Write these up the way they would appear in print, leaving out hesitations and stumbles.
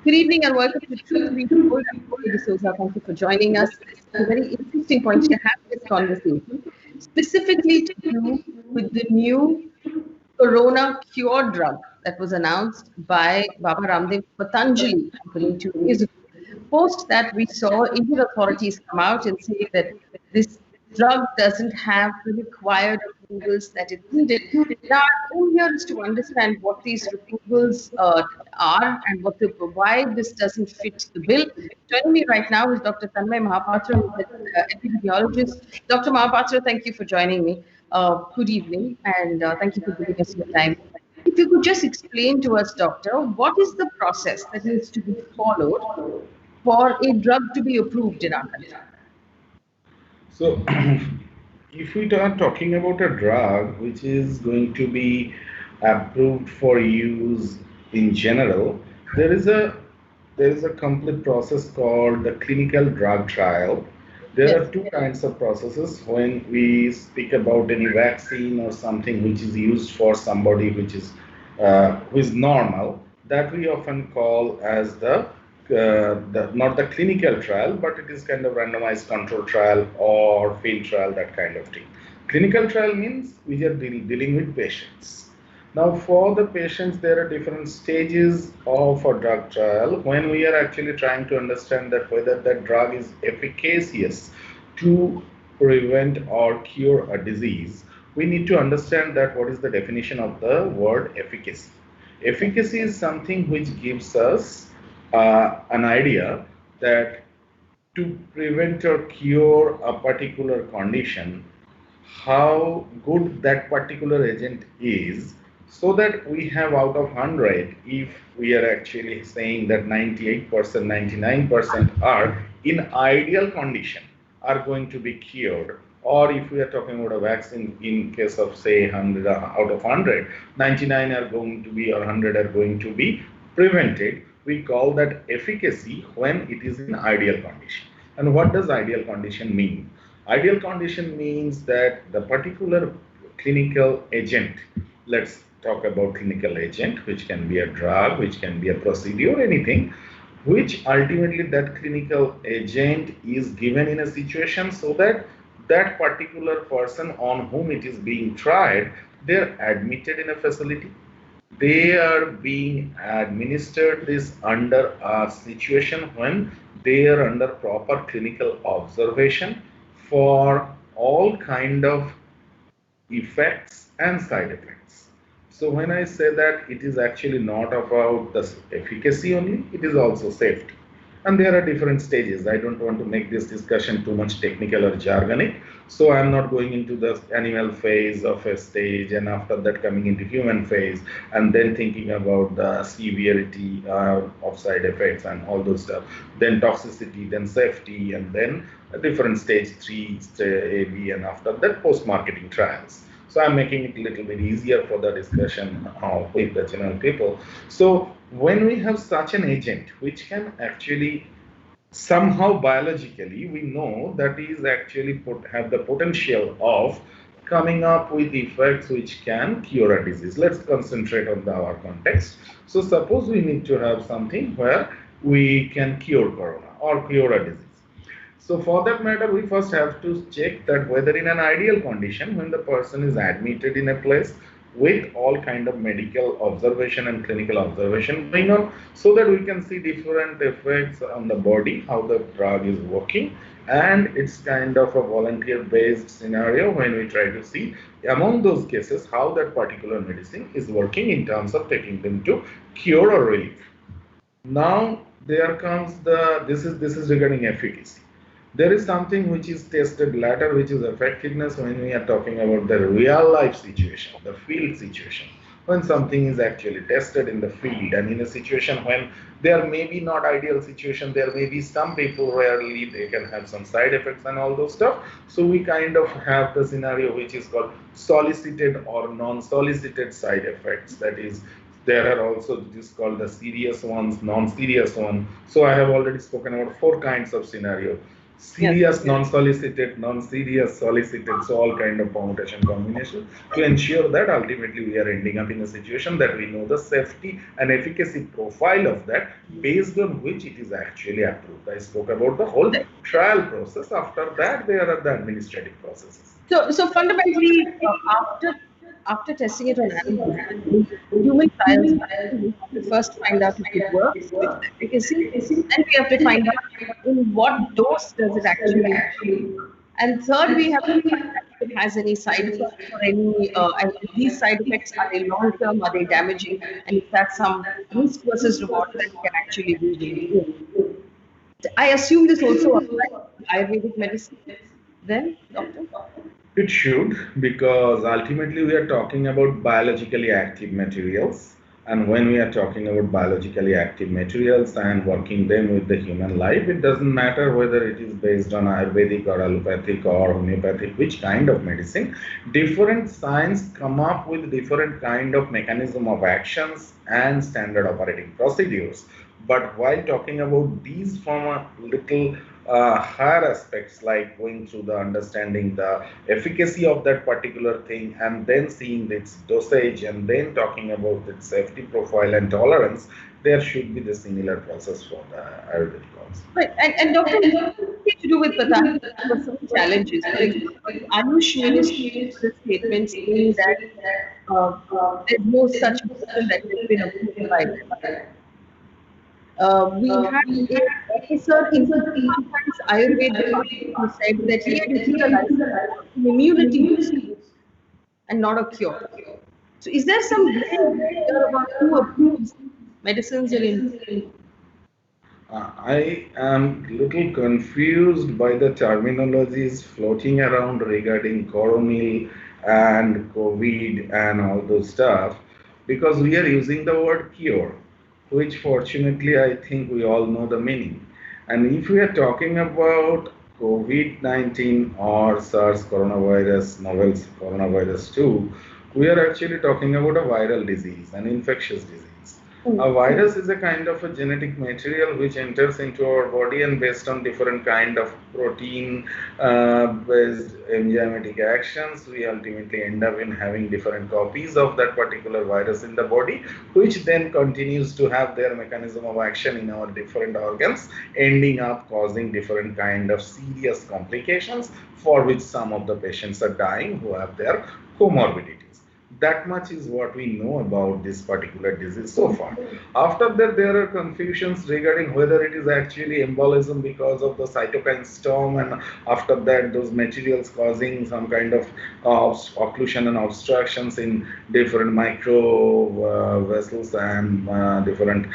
Good evening and welcome to Truth Be Told. I'm Faye D'Souza. Thank you for joining us. This is a very interesting point to have this conversation, specifically to do with the new Corona cure drug that was announced by Baba Ramdev Patanjali company 2 days ago. Post that, we saw Indian authorities come out and say that this drug doesn't have the required approvals that it needed. Now, our aim here is to understand what these approvals are and why this doesn't fit the bill. Joining me right now is Dr. Tanmay Mahapatra, who's an epidemiologist. Dr. Mahapatra, thank you for joining me. Good evening, and thank you for giving us your time. If you could just explain to us, doctor, what is the process that needs to be followed for a drug to be approved in our country? So, if we are talking about a drug which is going to be approved for use in general, there is a complete process called the clinical drug trial. There Yes. are two kinds of processes when we speak about any vaccine or something which is used for somebody who is normal, that we often call as not the clinical trial, but it is kind of randomized control trial or field trial, that kind of thing. Clinical trial means we are dealing with patients. Now, for the patients, there are different stages of a drug trial when we are actually trying to understand that whether that drug is efficacious to prevent or cure a disease. We need to understand that what is the definition of the word efficacy. Efficacy is something which gives us an idea that to prevent or cure a particular condition, how good that particular agent is, so that we have out of 100, if we are actually saying that 98%, 99% are in ideal condition, are going to be cured, or if we are talking about a vaccine, in case of say 100 out of 100, 99 are going to be or 100 are going to be prevented, we call that efficacy when it is in ideal condition. And what does ideal condition mean? Ideal condition means that the particular clinical agent, let's talk about clinical agent, which can be a drug, which can be a procedure, anything, which ultimately that clinical agent is given in a situation so that that particular person on whom it is being tried, they're admitted in a facility. They are being administered this under a situation when they are under proper clinical observation for all kind of effects and side effects. So when I say that, it is actually not about the efficacy only, it is also safety. And there are different stages. I don't want to make this discussion too much technical or jargonic. So I'm not going into the animal phase of a stage and after that coming into human phase and then thinking about the severity of side effects and all those stuff. Then toxicity, then safety, and then a different stage 3, A, B, and after that post-marketing trials. So I'm making it a little bit easier for the discussion with the general people. So when we have such an agent which can actually somehow biologically we know that is actually have the potential of coming up with effects which can cure a disease. Let's concentrate on our context. So suppose we need to have something where we can cure corona or cure a disease. So for that matter, we first have to check that whether in an ideal condition, when the person is admitted in a place with all kind of medical observation and clinical observation going on, so that we can see different effects on the body, how the drug is working, and it's kind of a volunteer-based scenario when we try to see among those cases how that particular medicine is working in terms of taking them to cure or relief. Now there comes this is regarding efficacy. There is something which is tested later, which is effectiveness when we are talking about the real life situation, the field situation. When something is actually tested in the field and in a situation when there may be not ideal situation, there may be some people rarely they can have some side effects and all those stuff. So we kind of have the scenario which is called solicited or non-solicited side effects. That is, there are also this called the serious ones, non-serious one. So I have already spoken about 4 kinds of scenario. Yes. serious, non-solicited, non-serious, solicited, so all kind of permutation combination to ensure that ultimately we are ending up in a situation that we know the safety and efficacy profile of that based on which it is actually approved. I spoke about the whole trial process. After that, there are the administrative processes. So fundamentally, after testing it on animals, in human trials, we have to first find out if it works, which is efficacy. Then we have to find out in what dose does it actually work. And third, we have to find out if it has any side effects or any, and these side effects, are they long term, are they damaging, and if that's some risk versus reward that we can actually read into it. I assume this also applies to Ayurvedic medicine, then, doctor? It should, because ultimately we are talking about biologically active materials. And when we are talking about biologically active materials and working them with the human life, it doesn't matter whether it is based on Ayurvedic or allopathic or homeopathic, which kind of medicine. Different science come up with different kind of mechanism of actions and standard operating procedures. But while talking about these from a little higher aspects, like going through the understanding the efficacy of that particular thing and then seeing its dosage and then talking about its safety profile and tolerance, there should be the similar process for the Ayurvedic also. Right. And doctor, something to do with Patanjali, there were some challenges. For example, Ayush Ministry put a statement saying that there's no such medicine that has been approved by them. We had a professor in Uttarakhnd's Ayurved department who said that he had issued a license for an immunity boost and not a cure. So is there some gray here about who approves medicines in India? I am little confused by the terminologies floating around regarding Coronil and COVID and all those stuff, because we are using the word cure, which fortunately I think we all know the meaning. And if we are talking about COVID-19 or SARS coronavirus, novel coronavirus 2, we are actually talking about a viral disease, an infectious disease. A virus is a kind of a genetic material which enters into our body, and based on different kind of protein based enzymatic actions, we ultimately end up in having different copies of that particular virus in the body, which then continues to have their mechanism of action in our different organs, ending up causing different kind of serious complications, for which some of the patients are dying who have their comorbidities. That much is what we know about this particular disease so far. After that, there are confusions regarding whether it is actually embolism because of the cytokine storm, and after that, those materials causing some kind of occlusion and obstructions in different micro vessels and different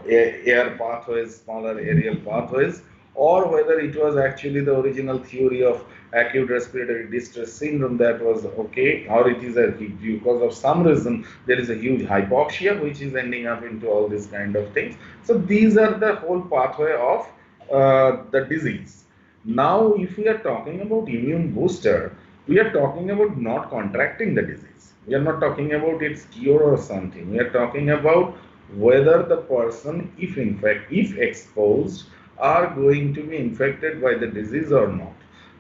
air pathways, smaller aerial pathways, or whether it was actually the original theory of acute respiratory distress syndrome that was okay, or it is a because of some reason there is a huge hypoxia which is ending up into all these kind of things. So these are the whole pathway of the disease. Now, if we are talking about immune booster, we are talking about not contracting the disease. We are not talking about its cure or something. We are talking about whether the person, if in fact, if exposed, are going to be infected by the disease or not.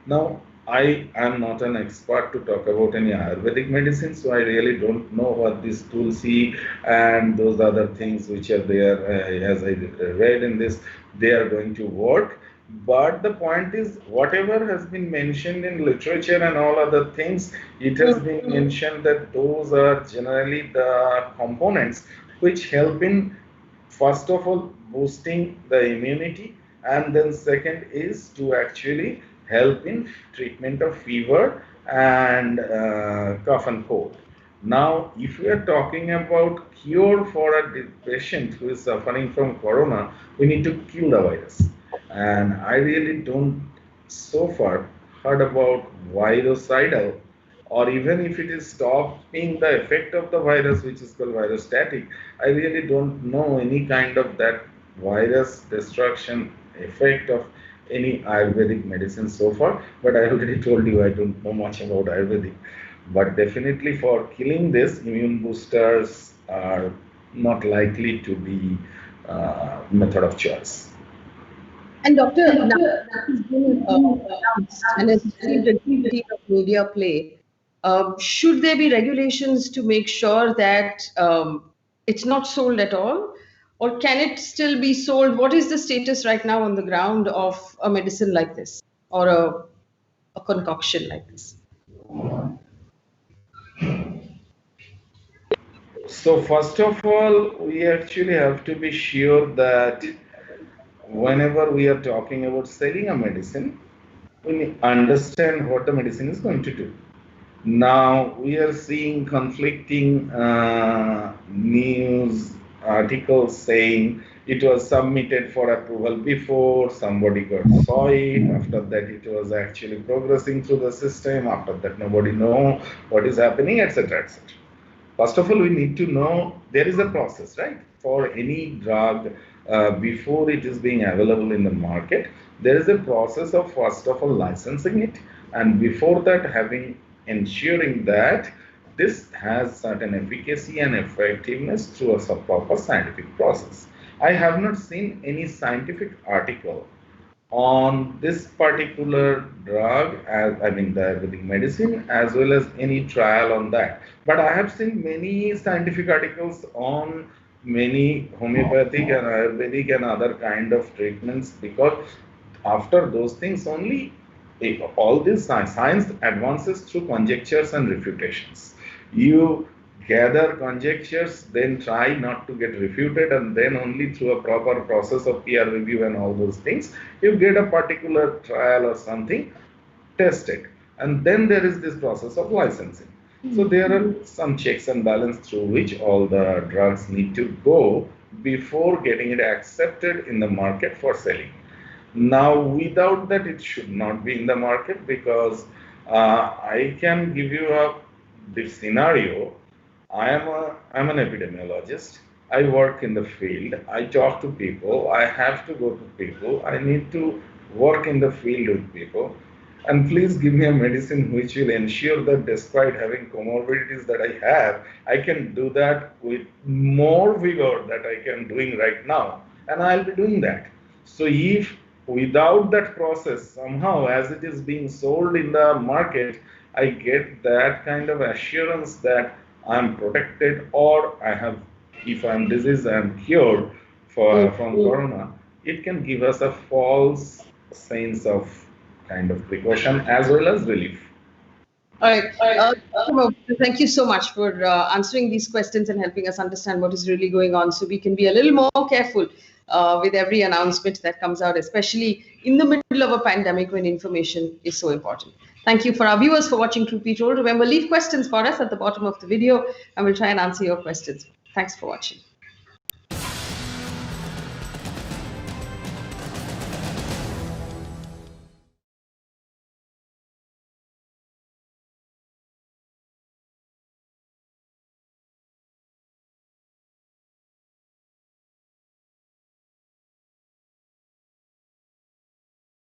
Now, I am not an expert to talk about any Ayurvedic medicine, so I really don't know what this tulsi and those other things which are there, as I read in this, they are going to work. But the point is, whatever has been mentioned in literature and all other things, it has been mentioned that those are generally the components which help in, first of all, boosting the immunity, and then second is to actually help in treatment of fever and cough and cold. Now, if we are talking about cure for a patient who is suffering from corona, we need to kill the virus. And I really don't so far heard about virucidal, or even if it is stopping the effect of the virus, which is called virostatic. I really don't know any kind of that virus destruction effect of any Ayurvedic medicine so far, but I already told you I don't know much about Ayurvedic. But definitely for killing this, immune boosters are not likely to be method of choice. And Doctor, now that has been announced and has received a great deal of media play, should there be regulations to make sure that it's not sold at all? Or can it still be sold? What is the status right now on the ground of a medicine like this or a concoction like this? So first of all, we actually have to be sure that whenever we are talking about selling a medicine, we understand what the medicine is going to do. Now we are seeing conflicting news articles saying it was submitted for approval before, somebody got saw it, after that it was actually progressing through the system, after that nobody know what is happening, etc., etc. First of all, we need to know there is a process, right? For any drug, before it is being available in the market, there is a process of first of all licensing it, and before that, having ensuring that this has certain efficacy and effectiveness through a proper scientific process. I have not seen any scientific article on this particular drug, as I mean the Ayurvedic medicine, as well as any trial on that. But I have seen many scientific articles on many homeopathic and Ayurvedic and other kind of treatments, because after those things only all this science advances through conjectures and refutations. You gather conjectures, then try not to get refuted, and then only through a proper process of peer review and all those things, you get a particular trial or something tested. And then there is this process of licensing. So there are some checks and balance through which all the drugs need to go before getting it accepted in the market for selling. Now, without that, it should not be in the market, because I can give you this scenario. I'm an epidemiologist. I work in the field. I talk to people. I have to go to people. I need to work in the field with people. And please give me a medicine which will ensure that despite having comorbidities that I have, I can do that with more vigor that I can doing right now. And I'll be doing that. So if without that process, somehow as it is being sold in the market, I get that kind of assurance that I'm protected, or I have, if I'm diseased, I'm cured from corona, it can give us a false sense of kind of precaution as well as relief. All right. Dr. Mahapatra, thank you so much for answering these questions and helping us understand what is really going on, so we can be a little more careful with every announcement that comes out, especially in the middle of a pandemic when information is so important. Thank you for our viewers for watching Truth Be Told. Remember, leave questions for us at the bottom of the video and we'll try and answer your questions. Thanks for watching.